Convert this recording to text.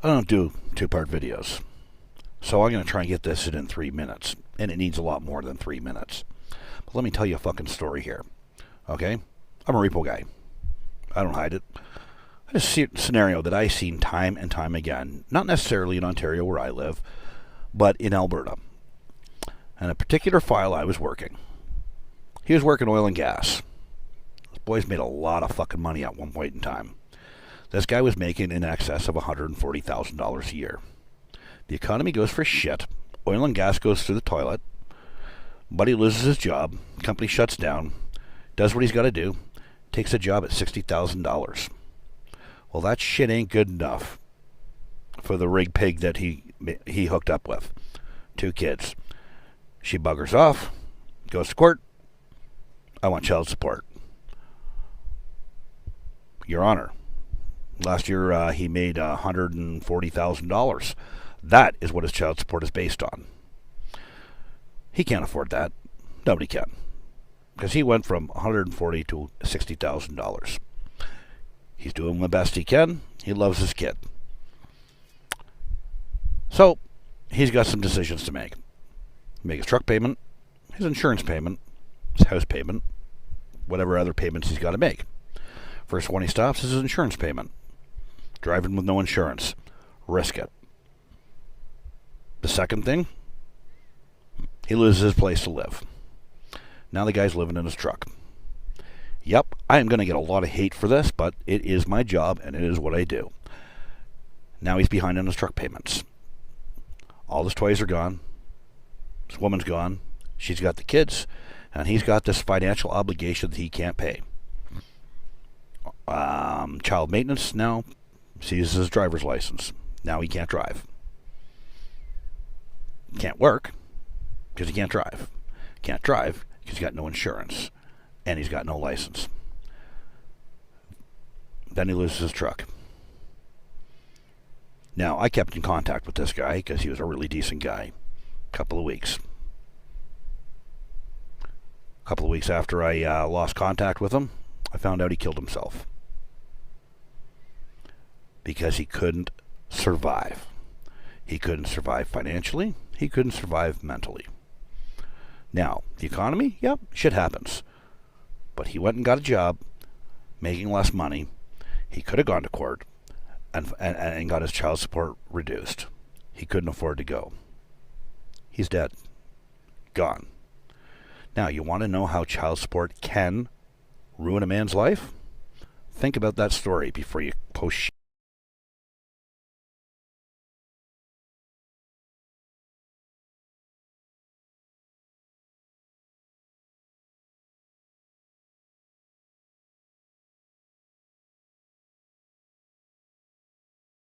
I don't do two-part videos, so I'm going to try and get this in 3 minutes, and it needs a lot more than 3 minutes. But let me tell you a fucking story here, okay? I'm a repo guy. I don't hide it. I just see a scenario that I've seen time and time again, not necessarily in Ontario where I live, but in Alberta. And a particular file I was working. He was working oil and gas. Those boys made a lot of fucking money at one point in time. This guy was making in excess of $140,000 a year. The economy goes for shit. Oil and gas goes through the toilet. Buddy loses his job. Company shuts down. Does what he's got to do. Takes a job at $60,000. Well, that shit ain't good enough for the rig pig that he hooked up with. 2 kids. She buggers off. Goes to court. I want child support. Your Honor. Last year, he made $140,000. That is what his child support is based on. He can't afford that. Nobody can. Because he went from $140,000 to $60,000. He's doing the best he can. He loves his kid. So, he's got some decisions to make. Make his truck payment, his insurance payment, his house payment, whatever other payments he's got to make. First one he stops is his insurance payment. Driving with no insurance. Risk it. The second thing, he loses his place to live. Now the guy's living in his truck. Yep, I am going to get a lot of hate for this, but it is my job and it is what I do. Now he's behind on his truck payments. All his toys are gone. His woman's gone. She's got the kids. And he's got this financial obligation that he can't pay. Child maintenance now seizes his driver's license. Now he can't drive. Can't work because he can't drive. Can't drive because he's got no insurance. And he's got no license. Then he loses his truck. Now, I kept in contact with this guy because he was a really decent guy. Couple of weeks. A couple of weeks after I lost contact with him, I found out he killed himself. Because he couldn't survive. He couldn't survive financially. He couldn't survive mentally. Now, the economy, yep, shit happens. But he went and got a job, making less money. He could have gone to court and got his child support reduced. He couldn't afford to go. He's dead. Gone. Now, you want to know how child support can ruin a man's life? Think about that story before you post shit.